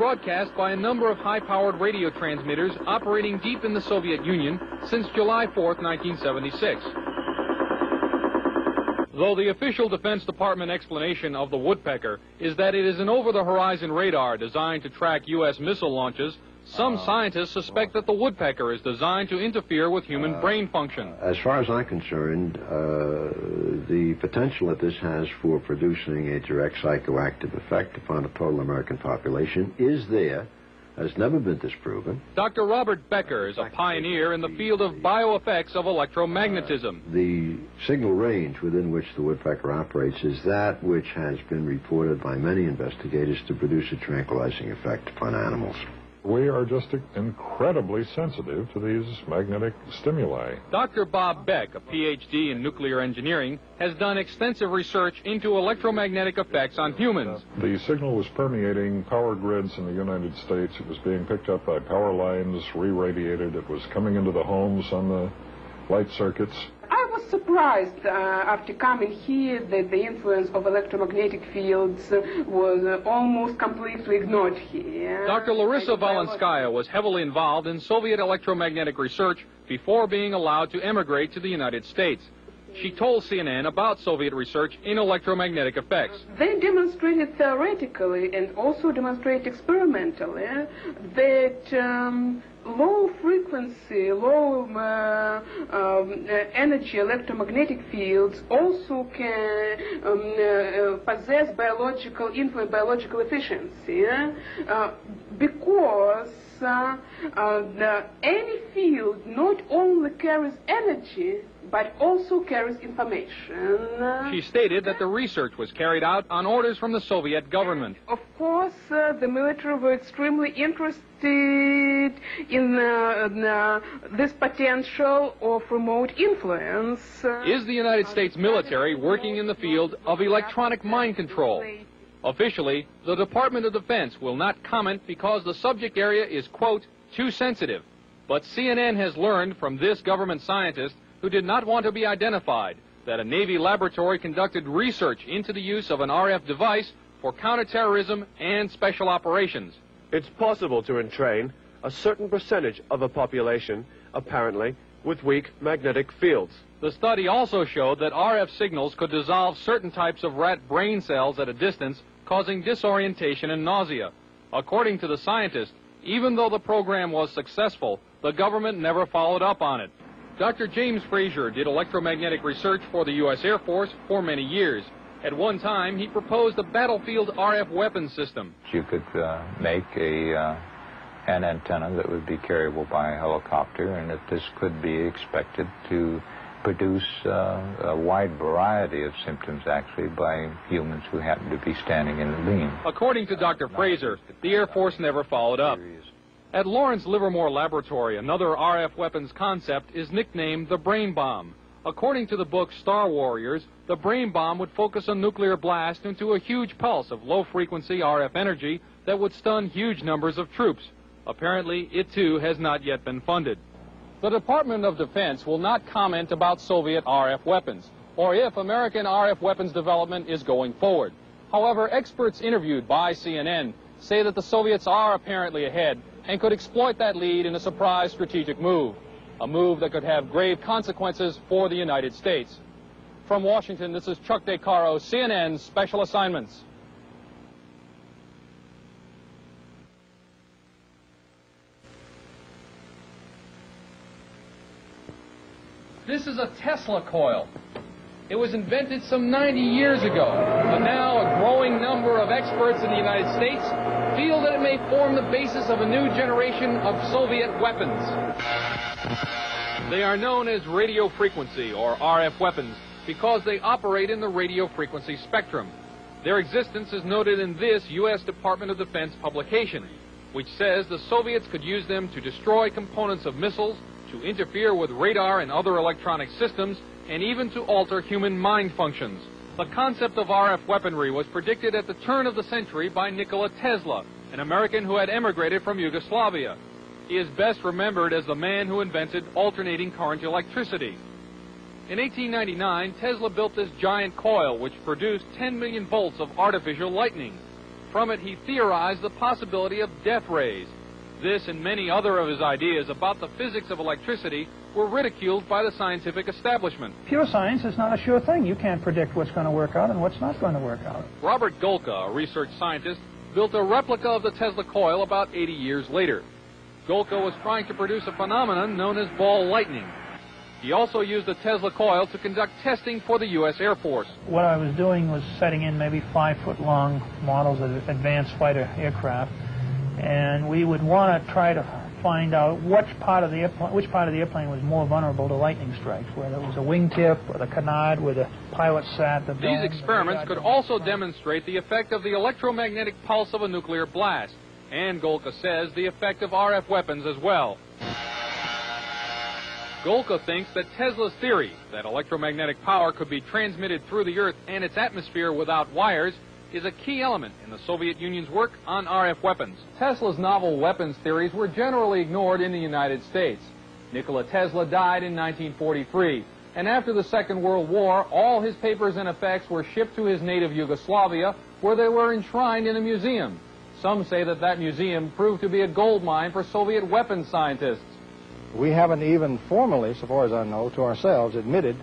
broadcast by a number of high-powered radio transmitters operating deep in the Soviet Union since July 4th, 1976. Though the official Defense Department explanation of the woodpecker is that it is an over-the-horizon radar designed to track U.S. missile launches, some scientists suspect that the woodpecker is designed to interfere with human brain function. As far as I'm concerned, the potential that this has for producing a direct psychoactive effect upon the total American population is there, has never been disproven. Dr. Robert Becker is a pioneer in the field of bioeffects of electromagnetism. The signal range within which the woodpecker operates is that which has been reported by many investigators to produce a tranquilizing effect upon animals. We are just incredibly sensitive to these magnetic stimuli. Dr. Bob Beck, a PhD in nuclear engineering, has done extensive research into electromagnetic effects on humans. The signal was permeating power grids in the United States. It was being picked up by power lines, re-radiated. It was coming into the homes on the light circuits. I was surprised after coming here that the influence of electromagnetic fields was almost completely ignored here. Dr. Larissa Valenskaya was heavily involved in Soviet electromagnetic research before being allowed to emigrate to the United States. She told CNN about Soviet research in electromagnetic effects. They demonstrated theoretically and also demonstrated experimentally that low frequency, low energy electromagnetic fields also can possess biological efficiency because any field not only carries energy but also carries information. She stated that the research was carried out on orders from the Soviet government. Of course, the military were extremely interested in this potential of remote influence. Is the United States military working in the field of electronic mind control? Officially, the Department of Defense will not comment because the subject area is, quote, too sensitive. But CNN has learned from this government scientist, who did not want to be identified, that a Navy laboratory conducted research into the use of an RF device for counterterrorism and special operations. It's possible to entrain a certain percentage of a population, apparently, with weak magnetic fields. The study also showed that RF signals could dissolve certain types of rat brain cells at a distance, causing disorientation and nausea. According to the scientist, even though the program was successful, the government never followed up on it. Dr. James Frazier did electromagnetic research for the U.S. Air Force for many years. At one time, he proposed a battlefield RF weapons system. You could make an antenna that would be carryable by a helicopter, and that this could be expected to produce a wide variety of symptoms, actually, by humans who happen to be standing in the beam. According to Dr. Fraser, the Air Force never followed up. At Lawrence Livermore Laboratory, another RF weapons concept is nicknamed the brain bomb. According to the book Star Warriors, the brain bomb would focus a nuclear blast into a huge pulse of low-frequency RF energy that would stun huge numbers of troops. Apparently, it too has not yet been funded. The Department of Defense will not comment about Soviet RF weapons, or if American RF weapons development is going forward. However, experts interviewed by CNN say that the Soviets are apparently ahead and could exploit that lead in a surprise strategic move, a move that could have grave consequences for the United States. From Washington, this is Chuck DeCaro, CNN Special Assignments. This is a Tesla coil. It was invented some 90 years ago, but now a growing number of experts in the United States feel that it may form the basis of a new generation of Soviet weapons. They are known as radio frequency, or RF weapons, because they operate in the radio frequency spectrum. Their existence is noted in this U.S. Department of Defense publication, which says the Soviets could use them to destroy components of missiles, to interfere with radar and other electronic systems, and even to alter human mind functions. The concept of RF weaponry was predicted at the turn of the century by Nikola Tesla, an American who had emigrated from Yugoslavia. He is best remembered as the man who invented alternating current electricity. In 1899, Tesla built this giant coil which produced 10 million volts of artificial lightning. from it he theorized the possibility of death rays. This and many other of his ideas about the physics of electricity were ridiculed by the scientific establishment. Pure science is not a sure thing. You can't predict what's going to work out and what's not going to work out. Robert Golka, a research scientist, built a replica of the Tesla coil about 80 years later. Golka was trying to produce a phenomenon known as ball lightning. He also used the Tesla coil to conduct testing for the U.S. Air Force. What I was doing was setting in maybe 5-foot-long models of advanced fighter aircraft, and we would want to try to find out which part of the airplane was more vulnerable to lightning strikes, whether it was a wingtip or the canard where the pilot sat. These experiments could also demonstrate the effect of the electromagnetic pulse of a nuclear blast, and Golka says the effect of RF weapons as well. Golka thinks that Tesla's theory that electromagnetic power could be transmitted through the Earth and its atmosphere without wires is a key element in the Soviet Union's work on RF weapons. Tesla's novel weapons theories were generally ignored in the United States. Nikola Tesla died in 1943, and after the Second World War, all his papers and effects were shipped to his native Yugoslavia, where they were enshrined in a museum. Some say that that museum proved to be a gold mine for Soviet weapons scientists. We haven't even formally, so far as I know, to ourselves admitted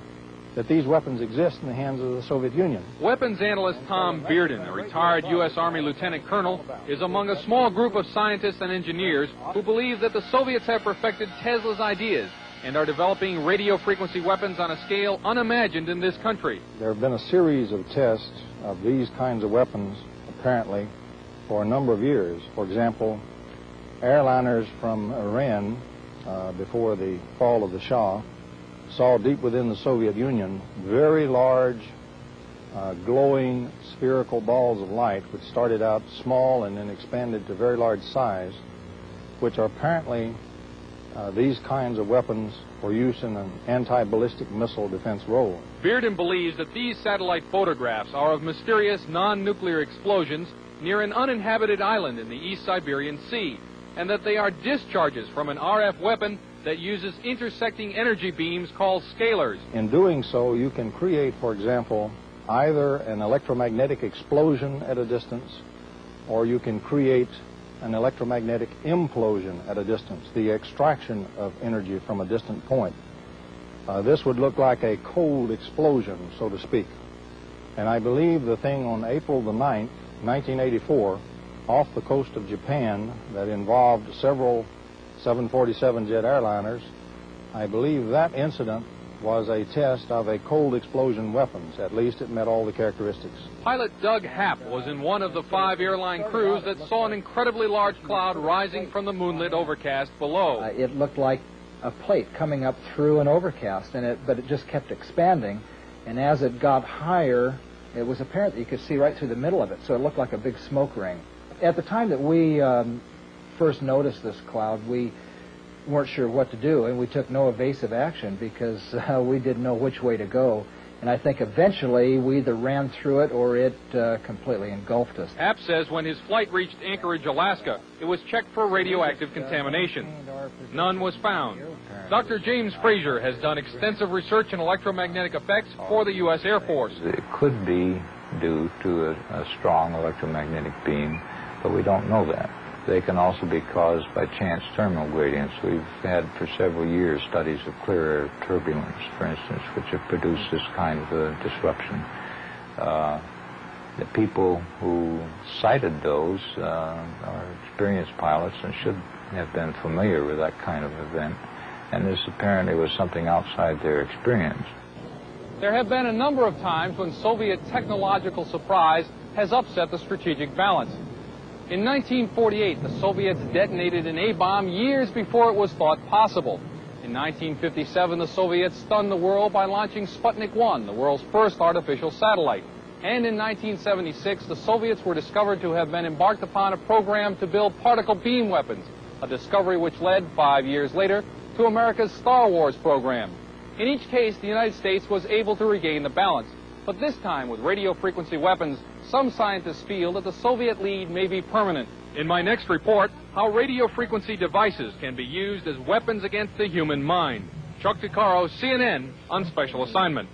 that these weapons exist in the hands of the Soviet Union. Weapons analyst Tom Bearden, a retired U.S. Army lieutenant colonel, is among a small group of scientists and engineers who believe that the Soviets have perfected Tesla's ideas and are developing radio frequency weapons on a scale unimagined in this country. There have been a series of tests of these kinds of weapons, apparently, for a number of years. For example, airliners from Iran, before the fall of the Shah, saw deep within the Soviet Union very large, glowing spherical balls of light, which started out small and then expanded to very large size, which are apparently these kinds of weapons for use in an anti-ballistic missile defense role. Bearden believes that these satellite photographs are of mysterious non-nuclear explosions near an uninhabited island in the East Siberian Sea, and that they are discharges from an RF weapon that uses intersecting energy beams called scalars. In doing so, you can create, for example, either an electromagnetic explosion at a distance, or you can create an electromagnetic implosion at a distance, the extraction of energy from a distant point. This would look like a cold explosion, so to speak. And I believe the thing on April the 9th, 1984, off the coast of Japan, that involved several 747 jet airliners, I believe that incident was a test of a cold explosion weapons. At least it met all the characteristics. Pilot Doug Happ was in one of the 5 airline crews that saw an incredibly large cloud rising from the moonlit overcast below. It looked like a plate coming up through an overcast, but it just kept expanding, and as it got higher, it was apparent that you could see right through the middle of it, so it looked like a big smoke ring. At the time that we first noticed this cloud, we weren't sure what to do, and we took no evasive action because we didn't know which way to go. And I think eventually we either ran through it or it completely engulfed us. Happ says when his flight reached Anchorage, Alaska, it was checked for radioactive contamination. None was found. Dr. James Fraser has done extensive research in electromagnetic effects for the U.S. Air Force. It could be due to a strong electromagnetic beam, but we don't know that. They can also be caused by chance terminal gradients. We've had for several years studies of clear air turbulence, for instance, which have produced this kind of a disruption. The people who cited those are experienced pilots and should have been familiar with that kind of event, and this apparently was something outside their experience. There have been a number of times when Soviet technological surprise has upset the strategic balance. In 1948, the Soviets detonated an A-bomb years before it was thought possible. In 1957, the Soviets stunned the world by launching Sputnik 1, the world's first artificial satellite. And in 1976, the Soviets were discovered to have been embarked upon a program to build particle beam weapons, a discovery which led, 5 years later, to America's Star Wars program. In each case, the United States was able to regain the balance. But this time, with radio frequency weapons, some scientists feel that the Soviet lead may be permanent. In my next report, how radio frequency devices can be used as weapons against the human mind. Chuck DeCaro, CNN, on special assignment.